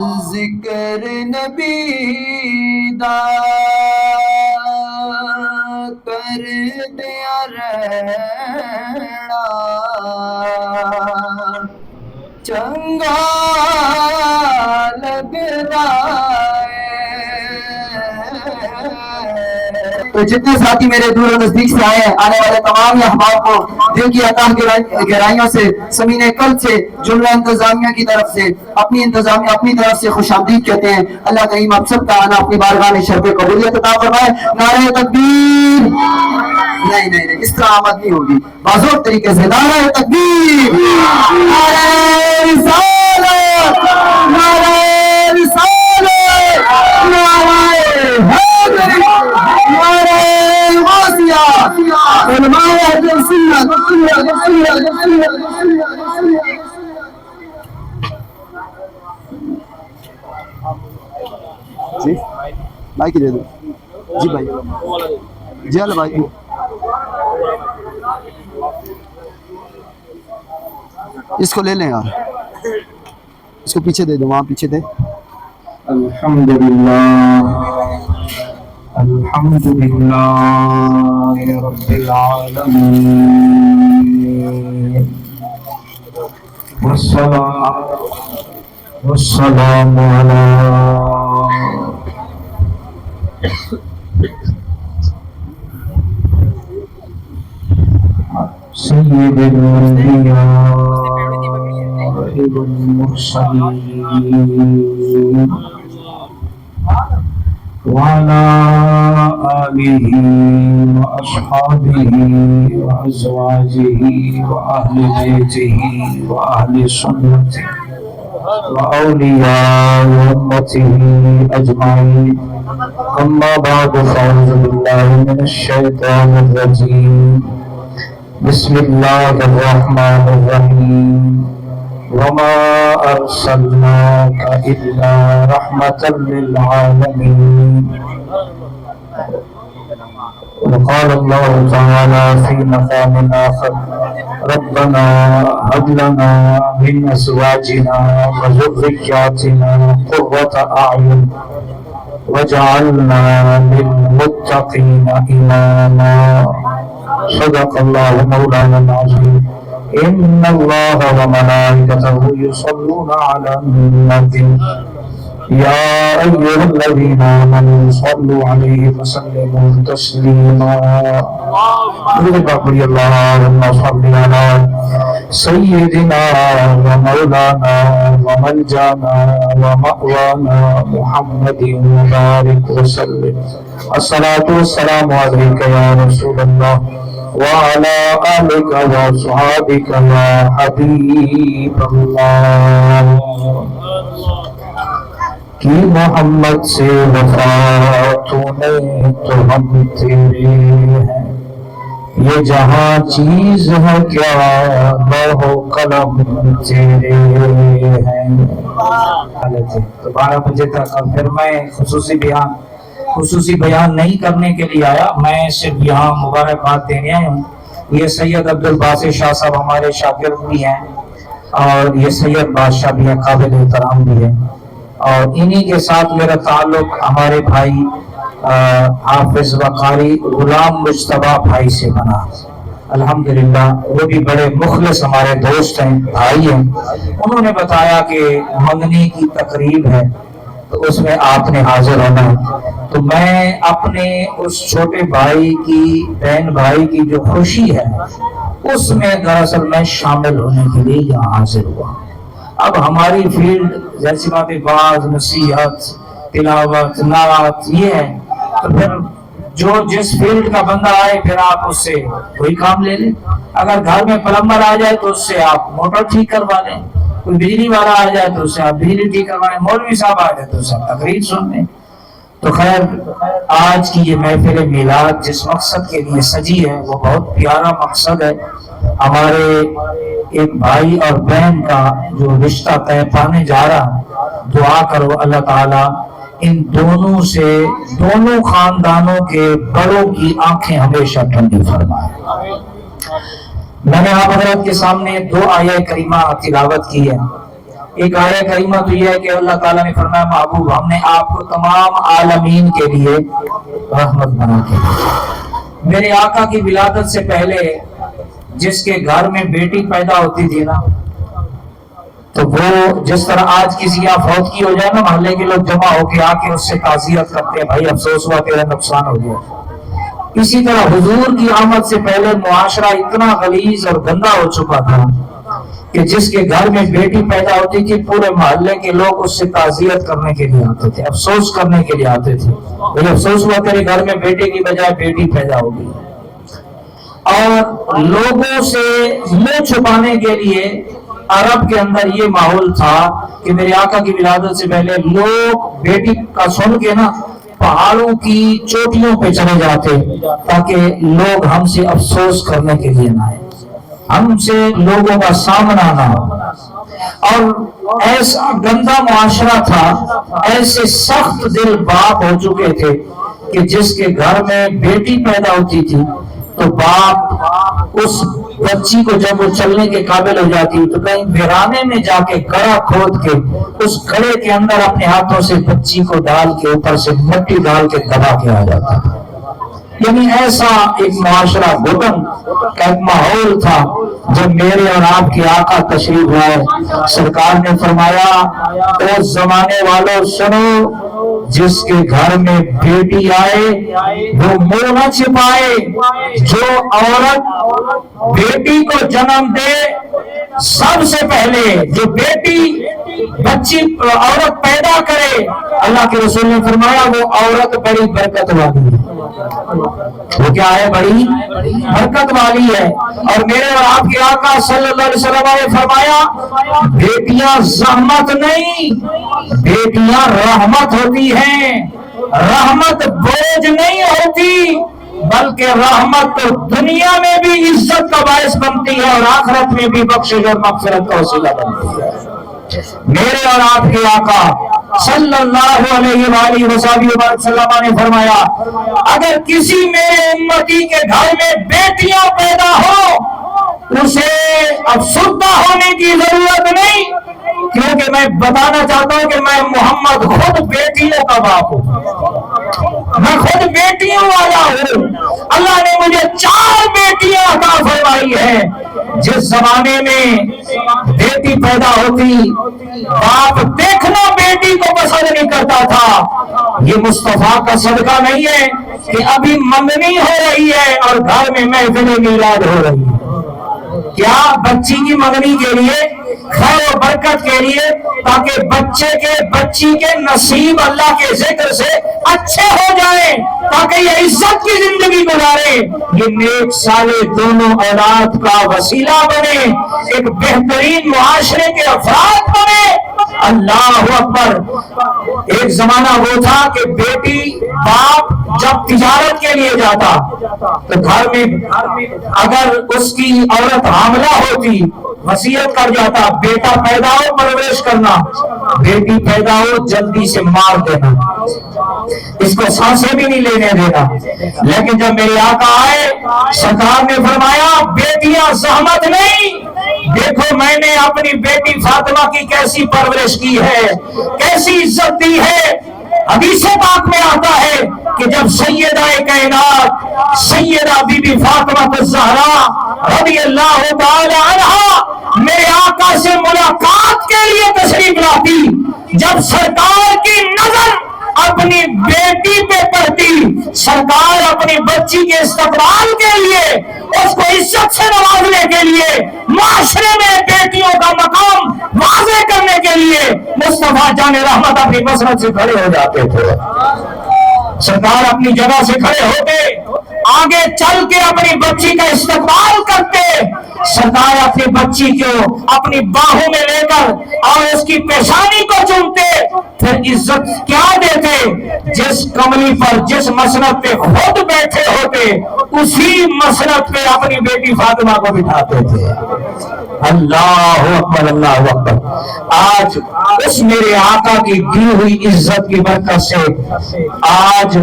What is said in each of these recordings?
ذکر نبی دا کر دیا رہنا چنگا لگتا ہے۔ تو جتنے ساتھی میرے دور و نزدیک سے آئے ہیں، آنے والے تمام احباب کو دل کی عطا گہرائیوں سے، سمین قلب سے، جملہ انتظامیہ کی طرف سے، اپنی طرف سے خوش آمدید کہتے ہیں۔ اللہ کریم آپ سب کا آنا اپنی بارگاہ میں شرف قبولیت عطا فرمائے۔ نعرہ تکبیر! نہیں، اس طرح آمد نہیں ہوگی، بازور طریقے سے نعرہ تکبیر، نعرہ رسالت، نعرہ رسالت، نعرہ حیدری، نعرہ غوثیہ، علماء اہل سنت۔ جی بھائی کی دے دو، جی بھائی، جی اللہ بھائی، اس کو لے لیں یار، اس کو پیچھے دے دو، وہاں پیچھے دے۔ الحمدللہ رب العالمین والسلام علی سید الانبیاء والمرسلین وعلى آله وأصحابه وأزواجه وأهل بيته وأهل سنته وأولياء أمته أجمعين. أما بعد فأعوذ بالله من الشيطان الرجيم. بسم الله الرحمن الرحيم. وما أرسلناك إلا رحمة للعالمين. وقال الله تعالى في مقام آخر ربنا هب لنا من أزواجنا وذرياتنا قرة أعين وجعلنا للمتقين إماما. صدق الله مولانا العظيم. إن الله وملائكته يصلون على النبي يا أيها الذين آمنوا صلوا عليه وسلموا تسليما. اللهم صل على سيدنا ومولانا وملجانا ومأوانا محمد وبارك وسلم. الصلاة والسلام عليك يا رسول الله وعلى آلك وصحابك يا حبيب الله. کہ محمد سے وفا تو نے تو ہم تیرے ہیں، یہ جہاں چیز ہے کیا لوح و قلم تیرے ہیں. تو 12 بجے تک پھر میں خصوصی بیان نہیں کرنے کے لیے آیا، میں صرف یہاں مبارکباد دینے آیا ہوں. یہ سید عبدالباسط شاہ صاحب ہمارے شاگرد بھی ہیں اور یہ سید بادشاہ بھی ہیں، قابل احترام بھی ہیں، اور انہی کے ساتھ میرا تعلق ہمارے بھائی حافظ وقاری غلام مجتبیٰ بھائی سے بنا. الحمدللہ وہ بھی بڑے مخلص ہمارے دوست ہیں، بھائی ہیں. انہوں نے بتایا کہ منگنی کی تقریب ہے تو اس میں آپ نے حاضر ہونا ہے. تو میں اپنے اس چھوٹے بھائی کی، بہن بھائی کی جو خوشی ہے اس میں دراصل میں شامل ہونے کے لیے یہاں حاضر ہوا. اب ہماری فیلڈ جیسی بات باز، نصیحت، تلاوت، نعت یہ ہے، تو پھر جو جس فیلڈ کا بندہ آئے پھر آپ اس سے کوئی کام لے لیں. اگر گھر میں پلمبر آ جائے تو اس سے آپ موٹر ٹھیک کروا لیں، کوئی بجلی والا آ جائے تو اس سے آپ بجلی ٹھیک کروائیں، مولوی صاحب آ جائے تو اس سے آپ تقریر سن لیں. تو خیر آج کی یہ محفل میلاد جس مقصد کے لیے سجی ہے وہ بہت پیارا مقصد ہے. ہمارے ایک بھائی اور بہن کا جو رشتہ طے پانے جا رہا، دعا کرو اللہ تعالیٰ ان دونوں سے، دونوں خاندانوں کے بڑوں کی آنکھیں ہمیشہ ٹھنڈی فرمائے. میں نے آپ حضرات کے سامنے 2 آیہ کریمہ تلاوت کی ہے. ایک آیت کریمہ تو یہ ہے کہ اللہ تعالیٰ نے فرمایا محبوب ہم نے آپ کو تمام عالمین کے لیے رحمت بنا کے بھیجا۔ میرے آقا کی ولادت سے پہلے جس کے گھر میں بیٹی پیدا ہوتی تھی نا، تو وہ جس طرح آج کسی یہاں فوت کی ہو جائے نا، محلے کے لوگ جمع ہو کے آ کے اس سے تعزیت کرتے ہیں، بھائی افسوس ہوا تیرا نقصان ہو گیا۔ اسی طرح حضور کی آمد سے پہلے معاشرہ اتنا غلیظ اور گندا ہو چکا تھا کہ جس کے گھر میں بیٹی پیدا ہوتی تھی پورے محلے کے لوگ اس سے تعزیت کرنے کے لیے آتے تھے، افسوس کرنے کے لیے آتے تھے، بھئی افسوس ہوا تیرے گھر میں بیٹے کی بجائے بیٹی پیدا ہو گئی۔ اور لوگوں سے منہ چھپانے کے لیے عرب کے اندر یہ ماحول تھا کہ میرے آقا کی ولادت سے پہلے لوگ بیٹی کا سن کے نا پہاڑوں کی چوٹیوں پہ چلے جاتے تاکہ لوگ ہم سے افسوس کرنے کے لیے نہ آئے، ہم سے لوگوں کا سامنا نہ ہو۔ اور ایسا گندا معاشرہ تھا، ایسے سخت دل باپ ہو چکے تھے کہ جس کے گھر میں بیٹی پیدا ہوتی تھی تو باپ اس بچی کو جب وہ چلنے کے قابل ہو جاتی تو کہیں ویرانے میں جا کے گڑھا کھود کے اس گڑھے کے اندر اپنے ہاتھوں سے بچی کو ڈال کے اوپر سے مٹی ڈال کے دبا کے آ جاتا تھا۔ یعنی ایسا ایک معاشرہ گھٹن کا ایک ماحول تھا۔ جب میرے اور آپ کے آقا تشریف لائے، سرکار نے فرمایا اس زمانے والوں سنو، جس کے گھر میں بیٹی آئے وہ منہ نہ چھپائے، جو عورت بیٹی کو جنم دے سب سے پہلے جو بیٹی بچی عورت پیدا کرے، اللہ کے رسول نے فرمایا وہ عورت بڑی برکت والی ہے۔ وہ کیا ہے؟ بڑی برکت والی ہے۔ اور میرے اور آپ کے آقا صلی اللہ علیہ وسلم نے فرمایا بیٹیاں زحمت نہیں، بیٹیاں رحمت ہوتی ہیں، رحمت بوجھ نہیں ہوتی، بلکہ رحمت تو دنیا میں بھی عزت کا باعث بنتی ہے اور آخرت میں بھی بخشش اور مغفرت کا وسیلہ بنتی ہے۔ میرے اور آپ کے آقا صلی اللہ علیہ وآلہ وسلم نے فرمایا اگر کسی میرے امتی کے گھر میں بیٹیاں پیدا ہو اسے افسردہ ہونے کی ضرورت نہیں، کیونکہ میں بتانا چاہتا ہوں کہ میں محمد خود بیٹیوں کا باپ ہوں، میں خود بیٹیوں والا ہوں۔ اللہ نے مجھے 4 بیٹیاں عطا فرمائی ہیں۔ جس زمانے میں بیٹی پیدا ہوتی باپ دیکھنا بیٹی کو پسند نہیں کرتا تھا۔ یہ مصطفیٰ کا صدقہ نہیں ہے کہ ابھی منگنی ہو رہی ہے اور گھر میں محفل میلاد ہو رہی ہے، کیا بچی کی منگنی کے لیے، خیر و برکت کے لیے، تاکہ بچی کے نصیب اللہ کے ذکر سے اچھے ہو جائیں، تاکہ یہ عزت کی زندگی گزارے، یہ نیک سالے دونوں اولاد کا وسیلہ بنے، ایک بہترین معاشرے کے افراد بنے۔ اللہ اکبر۔ ایک زمانہ وہ تھا کہ بیٹی باپ جب تجارت کے لیے جاتا تو گھر میں اگر اس کی عورت حاملہ ہوتی وصیت کر جاتا بیٹا پیدا ہو پرورش کرنا، بیٹی پیدا ہو جلدی سے مار دینا، اس کو سانسیں بھی نہیں لینے دینا۔ لیکن جب میرے آقا آئے سرکار نے فرمایا بیٹیاں زحمت نہیں، دیکھو میں نے اپنی بیٹی فاطمہ کی کیسی پرورش کی ہے، کیسی عزت دی ہے۔ حدیث پاک میں آتا ہے کہ جب سیدہ کائنات سیدہ بی بی فاطمہ الزہرا رضی اللہ تعالی عنہا میرے آقا سے ملاقات کے لیے تشریف لاتی، جب سرکار کی نظر اپنی بیٹی پہ پڑتی، سرکار اپنی بچی کے استقبال کے لیے، اس کو عزت سے نوازنے کے لیے، معاشرے میں بیٹیوں کا مقام واضح کرنے کے لیے مصطفیٰ جان رحمت اپنی مسند سے کھڑے ہو جاتے تھے۔ سرکار اپنی جگہ سے کھڑے ہوتے، آگے چل کے اپنی بچی کا استقبال کرتے، سرکار اپنی بچی کو اپنی باہوں میں لے کر اور اس کی پیشانی کو چومتے، پھر عزت کیا دیتے؟ جس کملی پر جس مسند پہ خود بیٹھے ہوتے اسی مسند پہ اپنی بیٹی فاطمہ کو بٹھاتے تھے۔ اللہ اکبر، اللہ اکبر۔ آج اس میرے آقا کی دی ہوئی عزت کی برکت سے آج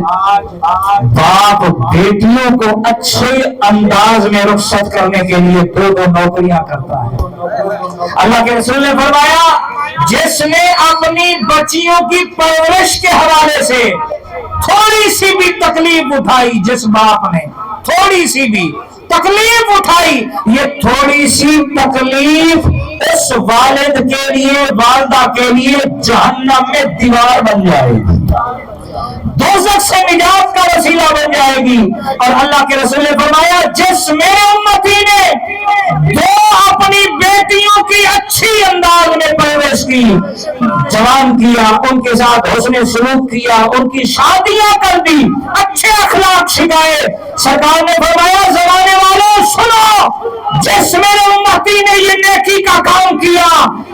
باپ بیٹی بیٹیوں کو اچھے انداز میں رخصت کرنے کے لیے 2 نوکریاں کرتا ہے۔ اللہ کے رسول نے فرمایا جس نے اپنی بچیوں کی پرورش کے حوالے سے تھوڑی سی بھی تکلیف اٹھائی، جس باپ نے تھوڑی سی بھی تکلیف اٹھائی، یہ تھوڑی سی تکلیف اس والد کے لیے، والدہ کے لیے جہنم میں دیوار بن جائے گی، دوزخ سے نجات کا وسیلہ بن جائے گی۔ اور اللہ کے رسول نے فرمایا جس میرے امتی نے 2 اپنی بیٹیوں کی اچھی انداز میں پرورش کی، جوان کیا، ان کے ساتھ حسن سلوک کیا، ان کی شادیاں کر دی، اچھے اخلاق سکھائے، سرکار نے فرمایا زمانے والوں سنو، جس میرے امتی نے یہ نیکی کا کام کیا،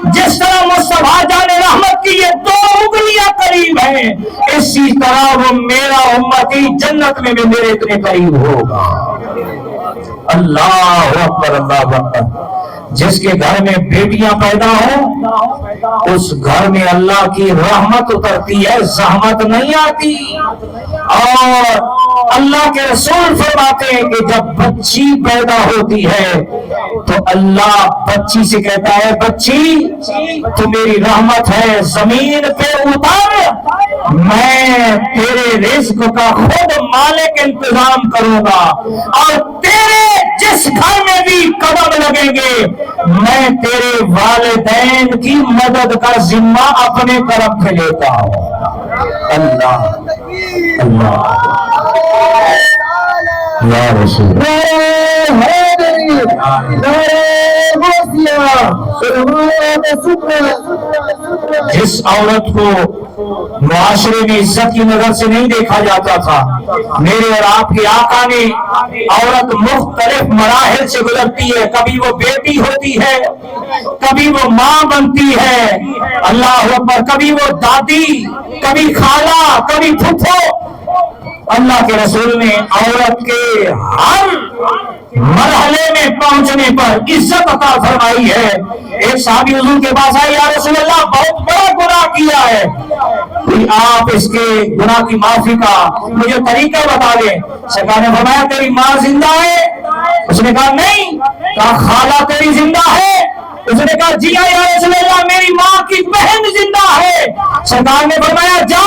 جس طرح مصطفیٰ جان رحمت کی یہ 2 انگلیاں قریب ہیں، اسی طرح وہ میرا امتی جنت میں بھی میرے اتنے قریب ہوگا۔ اللہ اکبر، اللہ اکبر۔ جس کے گھر میں بیٹیاں پیدا ہوں اس گھر میں اللہ کی رحمت اترتی ہے، زحمت نہیں آتی۔ اور اللہ کے رسول فرماتے ہیں کہ جب بچی پیدا ہوتی ہے تو اللہ بچی سے کہتا ہے بچی تو میری رحمت ہے، زمین پہ اتر، میں تیرے رزق کا خود مالک انتظام کروں گا، اور تیرے جس گھر میں بھی قدم لگیں گے میں تیرے والدین کی مدد کا ذمہ اپنے طرف سے لیتا ہوں۔ اللہ اللہ یا رسول جس عورت کو معاشرے میں عزت کی نظر سے نہیں دیکھا جاتا تھا، میرے اور آپ کے آقا نے عورت مختلف مراحل سے گزرتی ہے، کبھی وہ بیٹی ہوتی ہے، کبھی وہ ماں بنتی ہے، اللہ اکبر، کبھی وہ دادی، کبھی خالہ، کبھی پھپھو۔ اللہ کے رسول نے عورت کے ہر مرحلے میں پہنچنے پر عزت عطا فرمائی ہے۔ ایک صحابی حضور کے پاس آئے، یا رسول اللہ بہت بڑا گناہ کیا ہے، آپ اس کے گناہ کی معافی کا مجھے طریقہ بتا دیں۔ سرکار نے فرمایا تیری ماں زندہ ہے؟ اس نے کہا نہیں۔ کہا خالہ تیری زندہ ہے؟ اس نے کہا جی ہاں یا رسول اللہ میری ماں کی بہن زندہ ہے۔ سرکار نے فرمایا جا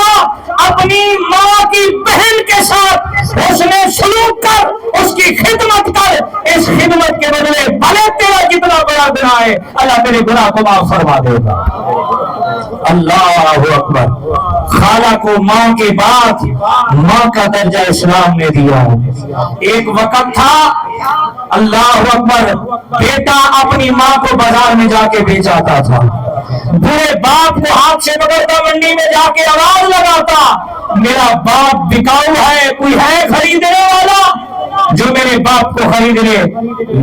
اپنی ماں کی بہن کے ساتھ حسن سلوک کر، اس کی خدمت کر، اس خدمت کے بدلے بھلے تیرا جتنا بڑا گناہ ہے اللہ تیرے گناہ کو معاف فرما دے گا۔ اللہ اکبر۔ خالہ کو ماں کے بعد ماں کا درجہ اسلام نے دیا۔ ایک وقت تھا اللہ اکبر بیٹا اپنی ماں کو بازار میں جا کے بیچاتا تھا، برے باپ کو ہاتھ سے پکڑتا منڈی میں جا کے آواز لگاتا میرا باپ بکاؤ ہے، کوئی ہے خریدنے والا جو میرے باپ کو خرید لے۔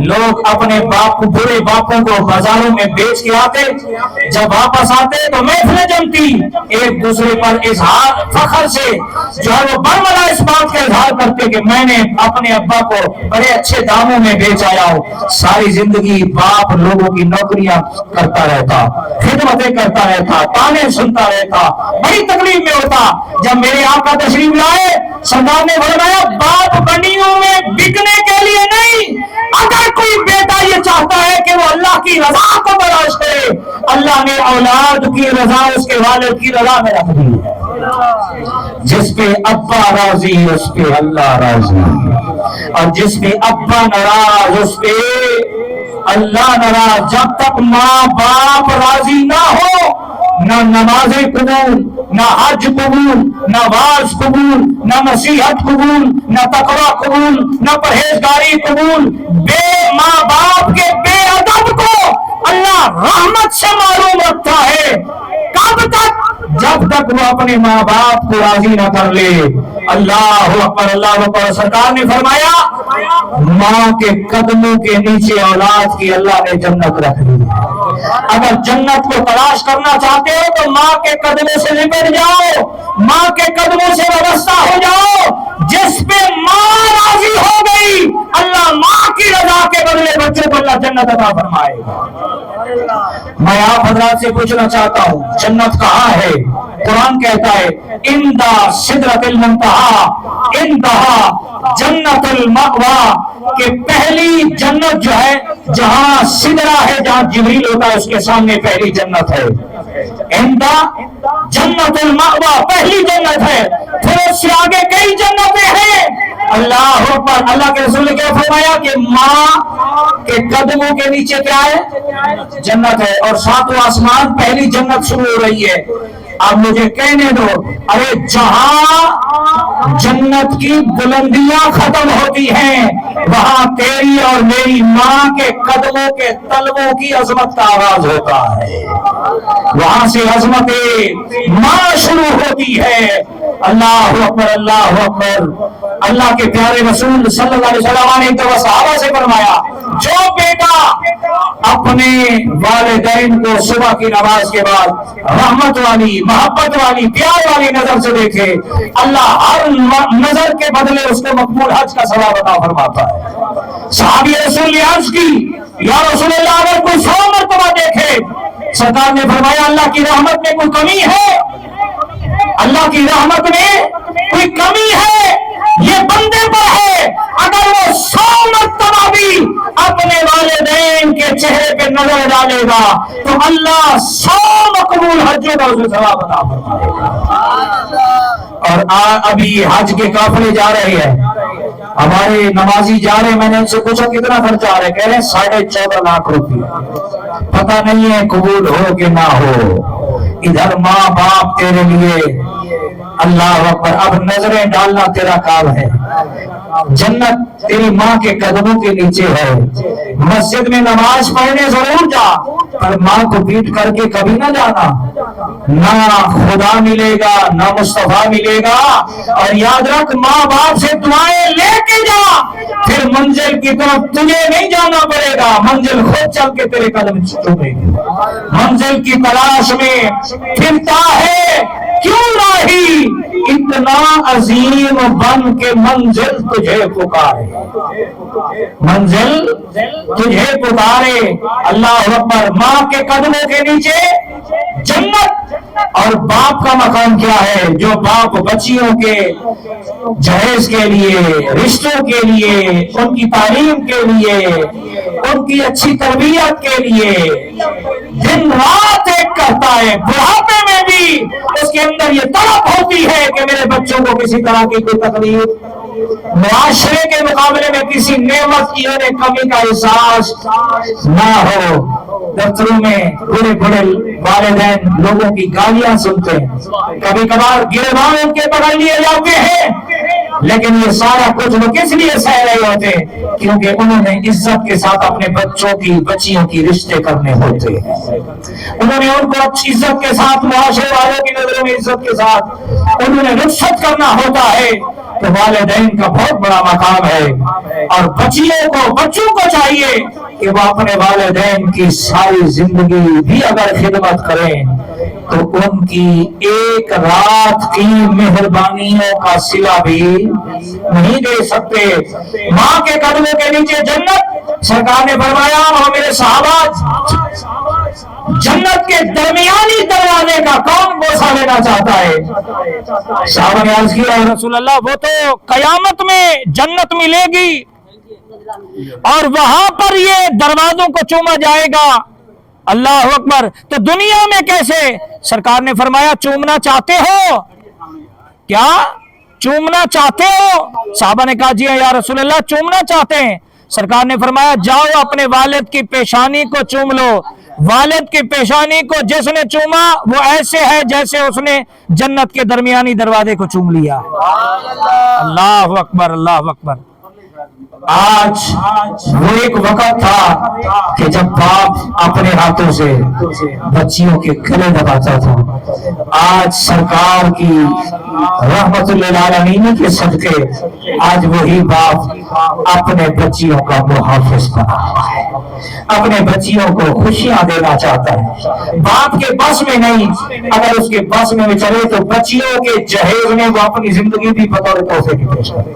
لوگ اپنے باپ کو، برے باپوں کو بازاروں میں بیچ کے آتے، جب واپس آتے تو محفلیں جمتی، ایک دوسرے پر اظہار فخر سے جو ہے وہ برملا اس بات کا اظہار کرتے کہ میں نے اپنے ابا کو بڑے اچھے داموں میں بیچ آیا ہوں۔ ساری زندگی باپ لوگوں کی نوکریاں کرتا رہتا، خدمتیں کرتا رہتا، تانے سنتا رہتا، بڑی تکلیف میں ہوتا۔ جب میرے آقا تشریف لائے سرکار نے فرمایا باپ بنیوں میں بکنے کے لیے نہیں، اگر کوئی بیٹا یہ چاہتا ہے کہ وہ اللہ کی رضا کو تلاش کرے، اللہ نے اولاد کی رضا اس کے والد کی رضا میں رکھ دی ہے۔ جس پہ ابا راضی اس پہ اللہ راضی، اور جس پہ ابا ناراض اس پہ اللہ ناراض۔ جب تک ماں باپ راضی نہ ہو نہ نمازیں قبول، نہ حج قبول، نہ واز قبول، نہ نصیحت قبول، نہ تقویٰ قبول، نہ پرہیزگاری قبول۔ بے ماں باپ کے بے ادب کو اللہ رحمت سے معلوم رکھتا ہے۔ کب تک؟ جب تک وہ اپنے ماں باپ کو راضی نہ کر لے۔ اللہ اکبر، اللہ اکبر۔ سرکار نے فرمایا ماں کے قدموں کے نیچے اولاد کی اللہ نے جنت رکھ دی ہے۔ اگر جنت کو تلاش کرنا چاہتے ہو تو ماں کے قدموں سے لپٹ جاؤ، ماں کے قدموں سے وابستہ ہو جاؤ۔ جس پہ ماں راضی ہو گئی اللہ ماں کی رضا کے بدلے بچوں کو اللہ جنت عطا فرمائے گا۔ میں آپ حضرات سے پوچھنا چاہتا ہوں جنت کہاں ہے؟ قرآن کہتا ہے اندا سدرۃ المنتہا، انتہا جنت المأوا، کہ پہلی جنت جو ہے جہاں سدرہ ہے، جہاں جبریل ہوتا ہے اس کے سامنے پہلی جنت ہے۔ اندا جنت المأوا پہلی جنت ہے، پھر اس سے آگے کئی جنتیں ہیں۔ اللہ اکبر۔ اللہ کے رسول نے کیا فرمایا کہ ماں کے قدموں کے نیچے کیا ہے؟ جنت ہے، اور ساتواں آسمان پہلی جنت شروع ہو رہی ہے۔ اب مجھے کہنے دو، ارے جہاں جنت کی بلندیاں ختم ہوتی ہیں وہاں تیری اور میری ماں کے قدموں کے تلووں کی عظمت کا آغاز ہوتا ہے، وہاں سے عظمت ماں شروع ہوتی ہے۔ اللہ اکبر، اللہ اکبر۔ اللہ کے پیارے رسول صلی اللہ علیہ وسلم نے ایک دفعہ صحابہ سے فرمایا جو بیٹا اپنے والدین کو صبح کی نماز کے بعد رحمت والی، محبت والی، پیار والی نظر سے دیکھے، اللہ ہر نظر کے بدلے اس کو مقبول حج کا ثواب عطا فرماتا ہے۔ صحابی رسول نے عرض کی یا رسول اللہ اگر کوئی 100 مرتبہ دیکھے، سرکار نے فرمایا اللہ کی رحمت میں کوئی کمی ہے؟ اللہ کی رحمت میں کوئی کمی ہے؟ یہ بندے پر ہے، اگر وہ 100 مرتبہ بھی اپنے والدین کے چہرے پہ نظر ڈالے گا تو اللہ 100 مقبول حجوں کا اسے ثواب عطا فرمائے گا۔ اور ابھی حج کے قافلے جا رہے ہیں، ہمارے نمازی جا رہے ہیں، میں نے ان سے پوچھا کتنا خرچہ آ رہا ہے، کہہ رہے ہیں 14.5 لاکھ روپیہ۔ پتہ نہیں ہے قبول ہو کہ نہ ہو۔ ادھر ماں باپ تیرے لیے، اللہ اکبر، اب نظریں ڈالنا تیرا کام ہے۔ جنت تیری ماں کے قدموں کے نیچے ہے۔ مسجد میں نماز پڑھنے ضرور جا، پر ماں کو پیٹ کر کے کبھی نہ جانا، نہ خدا ملے گا نہ مصطفیٰ ملے گا۔ اور یاد رکھ ماں باپ سے دعائیں لے کے جا، پھر منزل کی طرف تجھے نہیں جانا پڑے گا، منزل خود چل کے تیرے قدم چومے گی۔ منزل کی تلاش میں پھرتا ہے کیوں راہی، اتنا عظیم بن کے منزل تجھے پکارے، منزل تجھے پکارے۔ اللہ اکبر۔ ماں کے قدموں کے نیچے جنت۔ اور باپ کا مقام کیا ہے؟ جو باپ بچیوں کے جہیز کے لیے، رشتوں کے لیے، ان کی تعلیم کے لیے، ان کی اچھی تربیت کے لیے دن رات ایک کرتا ہے، بڑھاپے میں بھی اس کے اندر یہ طلب ہوتی ہے کہ میرے بچوں کو کسی طرح کی کوئی تکلیف، معاشرے کے مقابلے میں کسی نعمت کی انہیں کمی کا احساس نہ ہو۔ دفتروں میں بڑے بڑے والدین لوگوں کی گالیاں سنتے ہیں، کبھی کبھار گریبان ان کے پکڑ لیے جاتے ہیں، لیکن یہ سارا کچھ وہ کس لیے سہ رہے ہوتے؟ کیونکہ انہوں نے عزت کے ساتھ اپنے بچوں کی، بچیوں کی رشتے کرنے ہوتے ہیں، انہوں نے ان کو اچھی عزت کے ساتھ، معاشرے والوں کی نظروں میں عزت کے ساتھ انہوں نے رخصت کرنا ہوتا ہے۔ تو والدین کا بہت بڑا مقام ہے، اور بچوں کو چاہیے کہ وہ اپنے والدین کی ساری زندگی بھی اگر خدمت کریں تو ان کی ایک رات کی مہربانیوں کا صلہ بھی نہیں دے سکتے۔ ماں کے قدموں کے نیچے جنت۔ سرکار نے فرمایا اور میرے صحابہ، جنت کے درمیانی دروازے کا کون بوسہ لینا چاہتا ہے؟ صحابہ نے عرض کیا رسول اللہ وہ تو قیامت میں جنت ملے گی اور وہاں پر یہ دروازوں کو چوما جائے گا۔ اللہ اکبر۔ تو دنیا میں کیسے؟ سرکار نے فرمایا چومنا چاہتے ہو کیا؟ چومنا چاہتے ہو؟ صحابہ نے کہا جی یا رسول اللہ چومنا چاہتے ہیں۔ سرکار نے فرمایا جاؤ اپنے والد کی پیشانی کو چوم لو۔ والد کی پیشانی کو جس نے چوما وہ ایسے ہے جیسے اس نے جنت کے درمیانی دروازے کو چوم لیا۔ اللہ اکبر، اللہ اکبر۔ آج وہ ایک وقت تھا کہ جب باپ اپنے ہاتھوں سے بچیوں کے گلے دباتا تھا۔ آج سرکار کی رحمت للعالمین کے صدقے آج وہی باپ اپنے بچیوں کا محافظ بنا ہوا ہے۔ اپنے بچیوں کو خوشیاں دینا چاہتا ہے، باپ کے بس میں نہیں، اگر اس کے بس میں چلے تو بچیوں کے جہیز میں وہ اپنی زندگی بھی بطور تحفے کی پیش کرے۔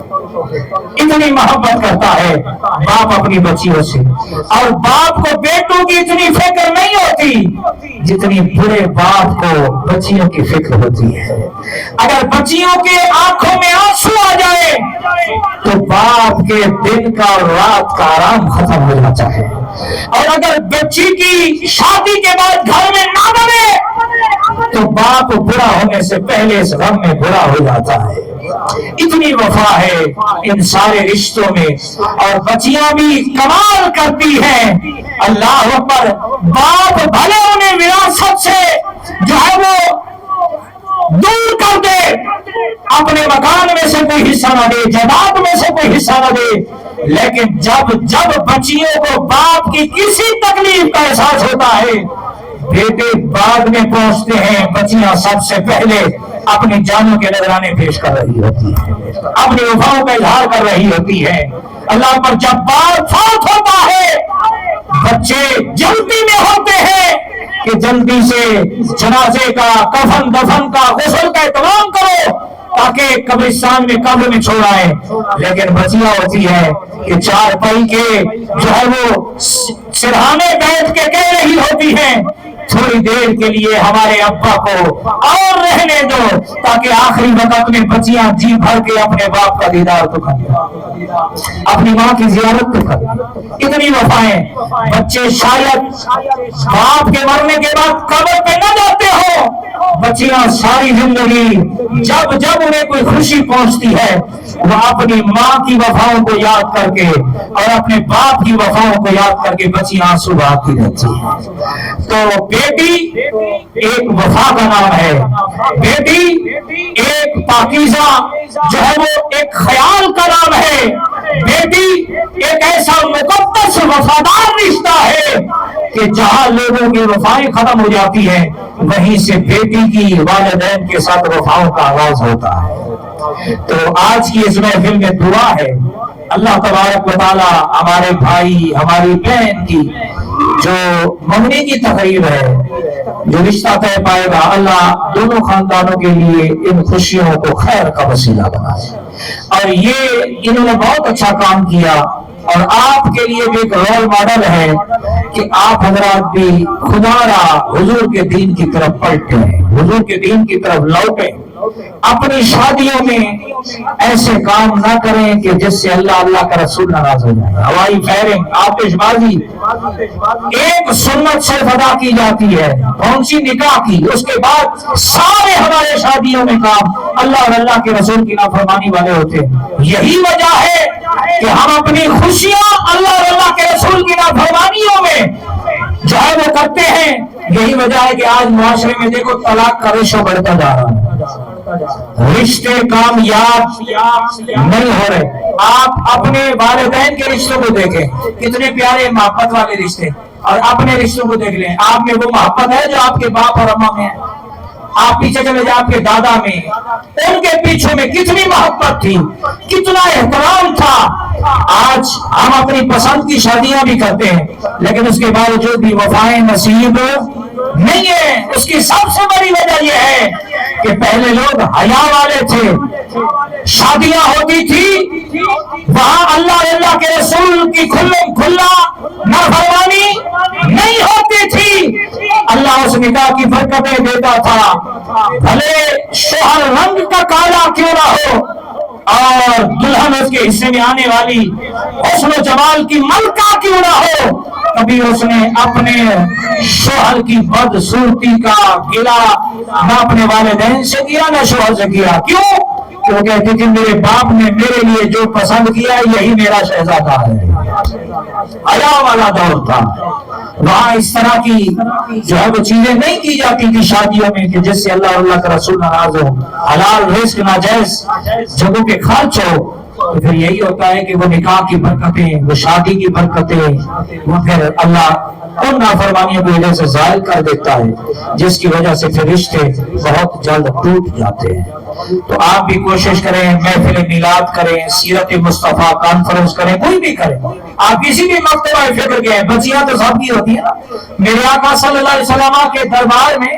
اتنی محبت کرتا ہے باپ اپنی بچیوں سے، اور باپ کو بیٹوں کی اتنی فکر نہیں ہوتی جتنی بڑے باپ کو بچیوں کی فکر ہوتی ہے۔ اگر بچیوں کے آنکھوں میں آنسو آ جائے تو باپ کے دن کا اور رات کا آرام ختم ہو جاتا ہے، اور اگر بچی کی شادی کے بعد گھر میں نہ بنے تو باپ برا ہونے سے پہلے اس غم میں برا ہو جاتا ہے۔ اتنی وفا ہے ان سارے رشتوں میں، اور بچیاں بھی کمال کرتی ہیں۔ اللہ اکبر، باپ بھلے انہیں وراثت سے جو ہے وہ دور کر دے، اپنے مکان میں سے کوئی حصہ نہ دے، جائیداد میں سے کوئی حصہ نہ دے، لیکن جب بچیوں کو باپ کی کسی تکلیف کا احساس ہوتا ہے، بیٹے بعد میں پہنچتے ہیں، بچیاں سب سے پہلے اپنی جانوں کے نذرانے پیش کر رہی ہوتی ہے، اپنی وفاؤں کا اظہار کر رہی ہوتی ہے۔ اللہ پر جب باپ فوت ہوتا ہے، بچے جلدی میں ہوتے ہیں کہ جلدی سے جنازے کا، کفن دفن کا، غسل کا اہتمام کرو تاکہ قبرستان میں قبر میں چھوڑ آئے، لیکن بچیاں ہوتی ہے کہ چار پائی کے جو ہے وہ سرہانے بیٹھ کے کہہ رہی ہوتی ہیں تھوڑی دیر کے لیے ہمارے ابا کو اور رہنے دو تاکہ آخری وقت میں بچیاں جی بھر کے اپنے باپ کا دیدار تو کریں، اپنی ماں کی زیارت تو کریں۔ اتنی وفائیں، بچے شاید باپ کے مرنے کے بعد قبر پہ نہ جاتے ہو، بچیاں ساری زندگی جب انہیں کوئی خوشی پہنچتی ہے وہ اپنی ماں کی وفاؤں کو یاد کر کے اور اپنے باپ کی وفاؤں کو یاد کر کے بچیاں آنسو بہاتی رہتی ہیں۔ تو بیٹی ایک وفا کا نام ہے، بیٹی ایک پاکیزہ جو ہے وہ ایک خیال کا نام ہے، بیٹی ایک ایسا مقدس وفادار رشتہ ہے کہ جہاں لوگوں کی وفائیں ختم ہو جاتی ہیں وہیں سے بیٹی کی والدین کے ساتھ وفاؤں کا آغاز ہوتا ہے۔ تو آج کی اس محفل میں دعا ہے اللہ تبارک و تعالی ہمارے بھائی ہماری بہن کی جو منگنی کی تقریب ہے، جو رشتہ طے پائے گا، اللہ دونوں خاندانوں کے لیے ان خوشیوں کو خیر کا وسیلہ بنائے۔ اور یہ انہوں نے بہت اچھا کام کیا، اور آپ کے لیے بھی ایک رول ماڈل ہے کہ آپ حضرات بھی خدا را حضور کے دین کی طرف پلٹیں، حضور کے دین کی طرف لوٹیں، اپنی شادیوں میں ایسے کام نہ کریں کہ جس سے اللہ کا رسول ناراض ہو جائے۔ ہوائی فائرنگ، آتش بازی ایک سنت صرف ادا کی جاتی ہے، کون سی؟ نکاح کی، اس کے بعد سارے ہمارے شادیوں میں کام اللہ اور اللہ کے رسول کی نافرمانی والے ہوتے ہیں۔ یہی وجہ ہے کہ ہم اپنی خوشیاں اللہ اور اللہ کے رسول کی نافرمانیوں میں جو ہے وہ کرتے ہیں۔ یہی وجہ ہے کہ آج معاشرے میں دیکھو طلاق کا ریشو بڑھتا جا رہا ہے، رشتے کامیاب نہیں ہو رہے۔ آپ اپنے والدین کے رشتوں کو دیکھیں، کتنے پیارے محبت والے رشتے، اور اپنے رشتوں کو دیکھ لیں، آپ میں وہ محبت ہے جو آپ کے باپ اور اماں میں ہے؟ آپ پیچھے چلے جائیں، آپ کے دادا میں، ان کے پیچھوں میں کتنی محبت تھی، کتنا احترام تھا۔ آج ہم اپنی پسند کی شادیاں بھی کرتے ہیں لیکن اس کے باوجود بھی وفائیں نصیب نہیں ہے۔ اس کی سب سے بڑی وجہ یہ ہے کہ پہلے لوگ حیا والے تھے، شادیاں ہوتی تھی وہاں اللہ کے رسول کی کھلا نافرمانی نہیں ہوتی تھی، اللہ اس نکاح کی برکتیں دیتا تھا، بھلے شوہر رنگ کا کالا کیوں نہ ہو اور دلہن اس کے حصے میں آنے والی حسن و جمال کی ملکہ کیوں نہ ہو، کبھی اس نے اپنے شوہر کی بدصورتی کا گلہ نہ اپنے والدین سے کیا نہ شوہر سے کیا۔ کیوں؟ وہ کہتے تھے میرے باپ نے میرے لیے جو پسند کیا یہی میرا شہزادہ ہے۔ حیا والا دور تھا، وہاں اس طرح کی جو ہے وہ چیزیں نہیں کی جاتی تھی شادیوں میں کہ جس سے اللہ اور اللہ کا رسول ناراض ہو، حلال رزق ناجائز جگہوں پہ خرچ ہو۔ تو پھر یہی ہوتا ہے کہ وہ نکاح کی برکتیں، وہ شادی کی برکتیں، وہ پھر اللہ ان نافرمانیوں کی وجہ سے ظاہر کر دیتا ہے، جس کی وجہ سے پھر رشتے بہت جلد ٹوٹ جاتے ہیں۔ تو آپ بھی کوشش کریں، محفل میلاد کریں، سیرت مصطفیٰ کانفرنس کریں، کوئی بھی کریں، آپ کسی بھی مکتبہ فکر کے ہیں، بچیاں تو سب کی ہوتی ہیں نا۔ میرے آقا صلی اللہ علیہ وسلم کے دربار میں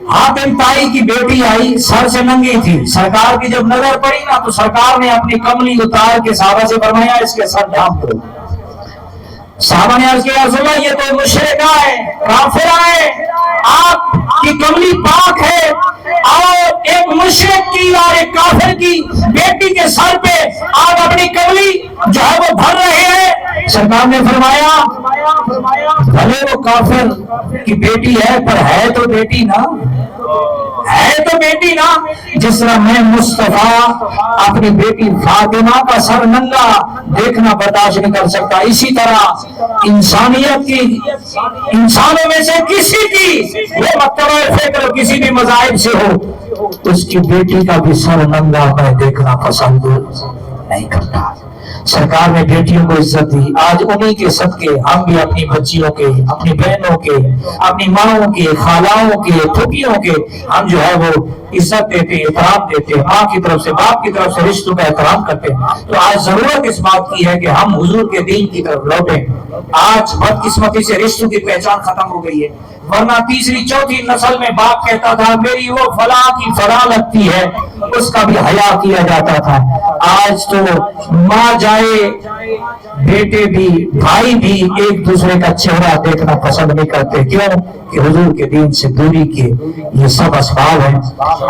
حاتم طائی کی بیٹی آئی، سر سے ننگی تھی، سرکار کی جب نظر پڑی نا تو سرکار نے اپنی کملی اتار کے صحابہ سے فرمایا اس کے سر ڈھانپ دو۔ صحابہ نے عرض کیا یا رسول اللہ یہ تو مشرکہ ہے، کافر ہے، آپ کی کملی پاک ہے اور ایک مشرک کی اور ایک کافر کی بیٹی کے سر پہ آپ اپنی کملی جو ہے وہ بھر رہے ہیں۔ سرکار نے فرمایا بھلے وہ کافر کی بیٹی ہے پر ہے تو بیٹی نا، ہے تو بیٹی نا، جس طرح میں مصطفیٰ اپنی بیٹی فاطمہ کا سر ننگا دیکھنا برداشت نہیں کر سکتا، اسی طرح انسانیت کی، انسانوں میں سے کسی کی وہ مکتبہ فکر کسی بھی مذاہب سے ہو، اس کی بیٹی کا بھی سر ننگا میں دیکھنا پسند نہیں کرتا۔ سرکار نے بیٹیوں کو عزت دی، آج انہی کے صدقے ہم بھی اپنی بچیوں کے، اپنی بہنوں کے، اپنی ماؤں کے، خالاؤں کے، پھوپھیوں کے ہم جو ہے وہ عزت دیتے، احترام دیتے، ماں کی طرف سے، باپ کی طرف سے رشتوں کا احترام کرتے ہیں۔ تو آج ضرورت اس بات کی ہے کہ ہم حضور کے دین کی طرف لوٹیں۔ آج بدقسمتی سے رشتوں کی پہچان ختم ہو گئی ہے، ورنہ تیسری چوتھی نسل میں باپ کہتا تھا میری وہ فلاں کی فلاں لگتی ہے، اس کا بھی حیا کیا جاتا تھا۔ آج تو ماں جائے، بیٹے بھی، بھائی بھی ایک دوسرے کا چہرہ دیکھنا پسند نہیں کرتے، کیوں کہ حضور کے دین سے دوری کے یہ سب اسباب ہیں۔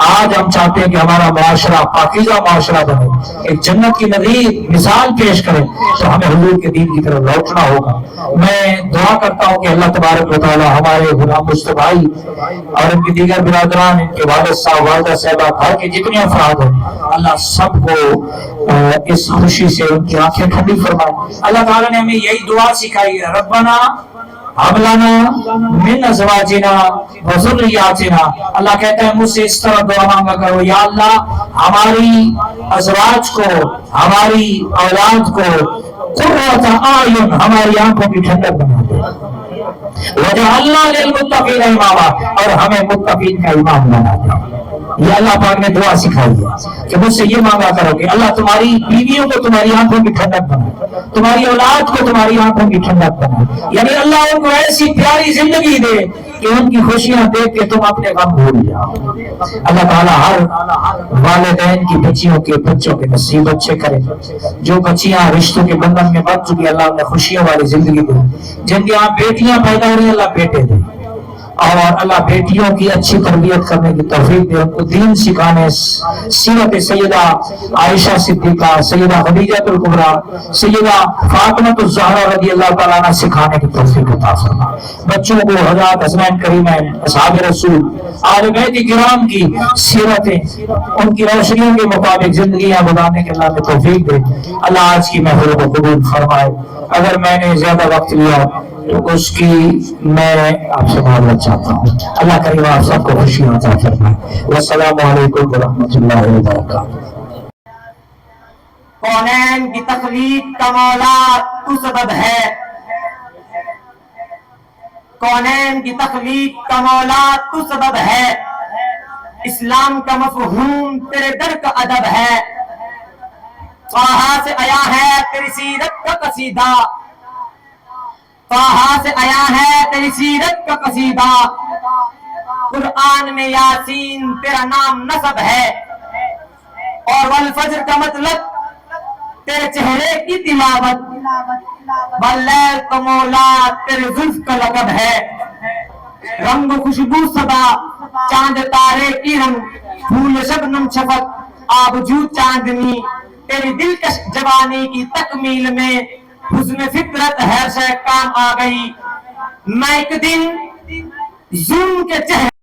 آج ہم چاہتے ہیں کہ ہمارا معاشرہ پاکیزہ معاشرہ بنے، ایک جنت کی نظیر مثال پیش کرے، تو ہمیں حضور کے دین کی طرف لوٹنا ہوگا۔ میں دعا کرتا ہوں کہ اللہ تبارک و تعالی ہمارے غلام مصطفی بھائی اور ان کی دیگر برادران، ان کے والد صاحب، والدہ صاحبہ، گھر کے جتنے افراد ہیں، اللہ سب کو اس خوشی سے ان کی آنکھیں ٹھنڈی فرمائے۔ اللہ تعالیٰ نے ہمیں یہی دعا سکھائی ہے، ربنا ہب لنا من ازواجنا وذریاتنا۔ اللہ کہتا ہے مجھ سے اس طرح دعا مانگا کرو، یا اللہ ہماری ازواج کو، ہماری اولاد کو قرۃ اعین، ہماری آنکھوں کی ٹھنڈک بنا دے، وجعلنا للمتقین اماما، اور ہمیں متقین کا امام بنا دے۔ یہ اللہ پاک نے دعا سکھائی ہے کہ مجھ سے یہ مانگا کرو کہ اللہ تمہاری بیویوں کو تمہاری آنکھوں کی ٹھنڈک بنائے، تمہاری اولاد کو تمہاری آنکھوں کی ٹھنڈک بنائے، یعنی اللہ ان کو ایسی پیاری زندگی دے کہ ان کی خوشیاں دیکھ کے تم اپنے غم بھول جاؤ۔ اللہ تعالیٰ ہر والدین کی بچیوں کے بچوں کے نصیب اچھے کرے، جو بچیاں رشتوں کے بندھن میں بندھ چکی اللہ انہیں خوشیوں والی زندگی دے، جن کے یہاں بیٹیاں پیدا ہو رہی ہیں اللہ بیٹے دے، اور اللہ بیٹیوں کی اچھی تربیت کرنے کی توفیق دے، ان کو دین سکھانے، سیرت سیدہ عائشہ صدیقہ، سیدہ خدیجہ الکبریٰ، سیدہ فاطمہ الزہرا رضی اللہ تعالیٰ عنہ سکھانے کی توفیق عطا فرما۔ بچوں کو حضرات حسنین کریمین، اصحاب رسول، آل بیت کرام کی سیرتیں، ان کی روشنیوں کے مطابق زندگیاں گزارنے کے اللہ میں توفیق دے۔ اللہ آج کی محفل کو قبول فرمائے۔ اگر میں نے زیادہ وقت لیا تو اس کی میں آپ سے معذرت چاہتا ہوں۔ اللہ کریم آپ سب کو خوشیاں عطا فرمائے۔ والسلام علیکم ورحمۃ اللہ وبرکاتہ۔ کونین کی تخلیق کا مولا تو سبب ہے، کونین کی تخلیق کا مولا تو سبب ہے، اسلام کا مفہوم تیرے در کا ادب ہے، طٰہٰ سے آیا ہے تیری سیرت کا قصیدہ، طٰہٰ سے آیا ہے تیری سیرت کا قصیدہ، قرآن میں یاسین تیرا نام نسب ہے، اور والفجر کا مطلب تیرے چہرے کی تلاوت، واللیل کا مولا تیرے زلف کا لقب ہے، رنگ و خوشبو صبا چاند تارے کی رنگ، پھول شبنم شفق آبجو چاندنی، تیری دلکش جوانی کی تکمیل میں حسن فطرت ہر شے کام آ گئی، میں ایک دن ظلم کے چہرے